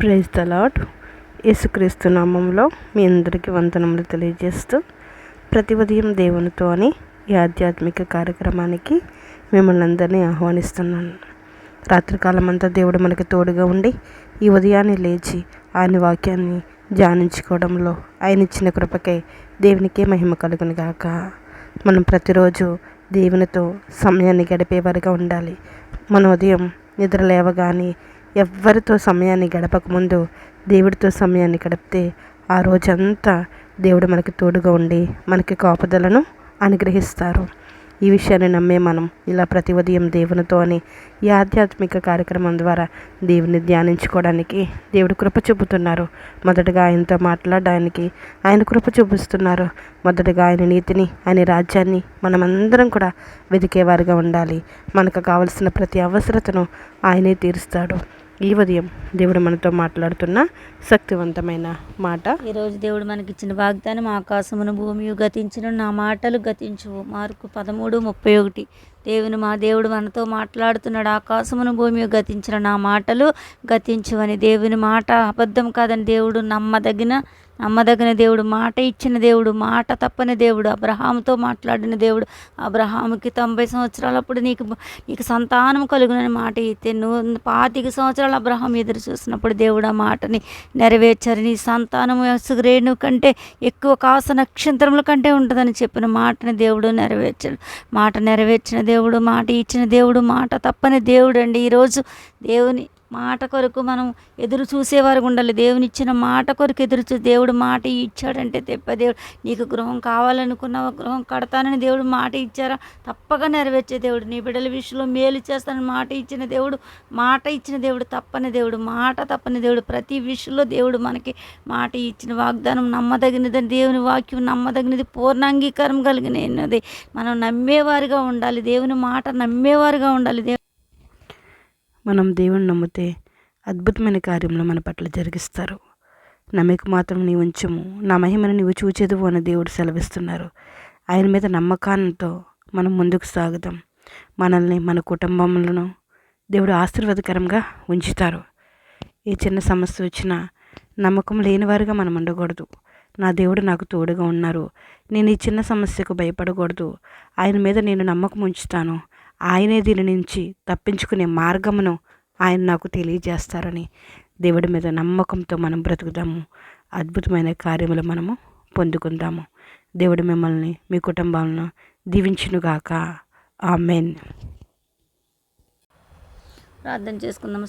Praise the lord. యేసుక్రీస్తు నామంలో మీ అందరికీ వందనములు తెలియజేస్తూ ప్రతి ఉదయం దేవునితో అని ఈ ఆధ్యాత్మిక కార్యక్రమానికి మిమ్మల్ని అందరినీ ఆహ్వానిస్తున్నాను. రాత్రికాలం అంతా దేవుడు మనకి తోడుగా ఉండి ఈ ఉదయాన్నే లేచి ఆయన వాక్యాన్ని ధ్యానించుకోవడంలో ఆయన ఇచ్చిన కృపకై దేవునికే మహిమ కలుగును గాక. మనం ప్రతిరోజు దేవునితో సమయాన్ని గడిపేవారుగా ఉండాలి. మన ఉదయం నిద్ర లేవగానే ఎవ్వరితో సమయాన్ని గడపకముందు దేవుడితో సమయాన్ని గడిపితే ఆ రోజంతా దేవుడు మనకి తోడుగా ఉండి మనకి కాపుదలను అనుగ్రహిస్తారు. ఈ విషయాన్ని నమ్మే మనం ఇలా ప్రతి ఉదయం దేవునితో అని ఈ ఆధ్యాత్మిక కార్యక్రమం ద్వారా దేవుని ధ్యానించుకోవడానికి దేవుడు కృప చూపుతున్నారు. మొదటగా ఆయనతో మాట్లాడడానికి ఆయన కృప చూపిస్తున్నారు. మొదటగా ఆయన నీతిని, ఆయన రాజ్యాన్ని మనమందరం కూడా వెతికేవారుగా ఉండాలి. మనకు కావలసిన ప్రతి అవసరతను ఆయనే తీరుస్తాడు. ఈ ఉదయం దేవుడు మనతో మాట్లాడుతున్న శక్తివంతమైన మాట. ఈరోజు దేవుడు మనకిచ్చిన వాగ్దానం, ఆకాశమును భూమియు గతించిన నా మాటలు గతించువు. మార్కు 13:31. మా దేవుడు మనతో మాట్లాడుతున్నాడు. ఆకాశమును భూమియు గతించిన నా మాటలు గతించువని. దేవుని మాట అబద్ధం కాదని దేవుడు నమ్మదగిన దేవుడు, మాట ఇచ్చిన దేవుడు, మాట తప్పని దేవుడు. అబ్రహాముతో మాట్లాడిన దేవుడు. అబ్రహాముకి 90 సంవత్సరాలప్పుడు నీకు సంతానం కలుగునని మాట ఇస్తే 25 సంవత్సరాలు అబ్రహాం ఎదురు చూసినప్పుడు దేవుడు ఆ మాటని నెరవేర్చారు. నీ సంతానం రేణు కంటే ఎక్కువ కాస నక్షత్రముల కంటే ఉంటుందని చెప్పిన మాటని దేవుడు నెరవేర్చాడు. మాట నెరవేర్చిన దేవుడు, మాట ఇచ్చిన దేవుడు, మాట తప్పని దేవుడు అండి. ఈరోజు దేవుని మాట కొరకు మనం ఎదురు చూసేవారు ఉండాలి. దేవుని ఇచ్చిన మాట కొరకు దేవుడు మాట ఇచ్చాడంటే దేవుడు నీకు గృహం కావాలనుకున్నావా, గృహం కడతానని దేవుడు మాట ఇచ్చారా, తప్పక నెరవేర్చే దేవుడు. నీ బిడ్డల విషయంలో మేలు చేస్తానని మాట ఇచ్చిన దేవుడు తప్పని దేవుడు, మాట తప్పని దేవుడు. ప్రతి విషయంలో దేవుడు మనకి మాట ఇచ్చిన వాగ్దానం నమ్మదగినది. దేవుని వాక్యం నమ్మదగినది, పూర్ణాంగీకారం కలిగినది. మనం నమ్మేవారుగా ఉండాలి. దేవుని మాట నమ్మేవారుగా ఉండాలి. మనం దేవుని నమ్మితే అద్భుతమైన కార్యంలో మన పట్ల జరిగిస్తారు. నమ్మక మాత్రం నీ ఉంచము, నా మహిమను నీవు చూచేదువు అని దేవుడు సెలవిస్తున్నారు. ఆయన మీద నమ్మకాలతో మనం ముందుకు సాగుదాం. మనల్ని, మన కుటుంబములను దేవుడు ఆశీర్వాదకరంగా ఉంచుతారు. ఏ చిన్న సమస్య వచ్చినా నమ్మకం లేనివారుగా మనం ఉండకూడదు. నా దేవుడు నాకు తోడుగా ఉన్నారు, నేను ఈ చిన్న సమస్యకు భయపడకూడదు, ఆయన మీద నేను నమ్మకం ఉంచుతాను, ఆయనే దీని నుంచి తప్పించుకునే మార్గమును ఆయన నాకు తెలియజేస్తారని దేవుడి మీద నమ్మకంతో మనం బ్రతుకుదాము. అద్భుతమైన కార్యములు మనము పొందుకుందాము. దేవుడు మిమ్మల్ని, మీ కుటుంబాలను దీవించునుగాక. ఆమేన్. ప్రార్థన చేసుకుందాం.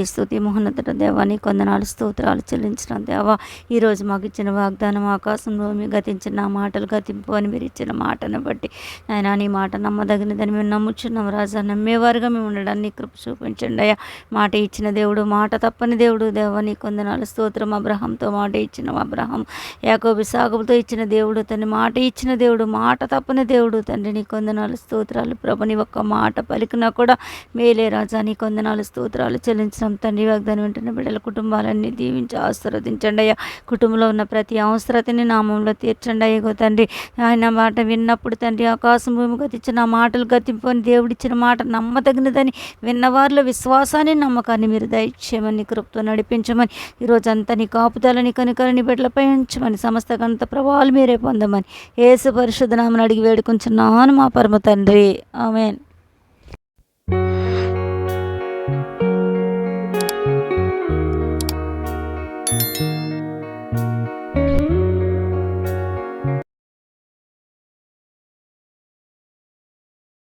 స్తుతి మహోన్నతుడ దేవా, నీ కొందనాలు స్తోత్రాలు చెల్లించిన దేవా, ఈరోజు మాకు ఇచ్చిన వాగ్దానం, ఆకాశంలో మీరు గతించిన నా మాటలు గతింపు అని మీరు ఇచ్చిన మాటను బట్టి ఆయన నీ మాట నమ్మదగినదని మేము నమ్ముచున్నాం రాజా. నమ్మేవారుగా మేము ఉండడాన్ని కృప చూపించండి అయ్యా. మాట ఇచ్చిన దేవుడు, మాట తప్పని దేవుడు దేవా, నీ కొందనాలు స్తోత్రం. అబ్రహాంతో మాట ఇచ్చిన అబ్రహాం, యాకోబు సాగుతో ఇచ్చిన దేవుడు తండ్రి, మాట ఇచ్చిన దేవుడు, మాట తప్పని దేవుడు తండ్రి, నీ కొందనాలు స్తోత్రాలు ప్రభు. నీ ఒక్క మాట పలికిన కూడా మేలే రాజా, నీ కొందనాలు స్తోత్రాలు చెల్లించడం తండ్రి. వాగ్దానం వెంటనే బిడ్డల కుటుంబాలన్నీ దీవించి ఆశీర్వదించండి అయ్యా. కుటుంబంలో ఉన్న ప్రతి అవసరతని నామంలో తీర్చండి అయ్యో తండ్రి. ఆయన మాట విన్నప్పుడు తండ్రి, ఆకాశం భూమి గతించిన మాటలు గతింపని దేవుడిచ్చిన మాట నమ్మదగినదని విన్నవారిలో విశ్వాసాన్ని, నమ్మకాన్ని మీరు దయచేయమని, కృపతో నడిపించమని, ఈరోజంతా నీ కాపుదలని కనుకని బిడ్డలపై ఉంచమని, సమస్త గంత ప్రభావాలు మీరే పొందమని యేసు పరిశుద్ధ నామమున అడిగి వేడుకొంచున్నాను మా పరమ తండ్రి. ఆమేన్.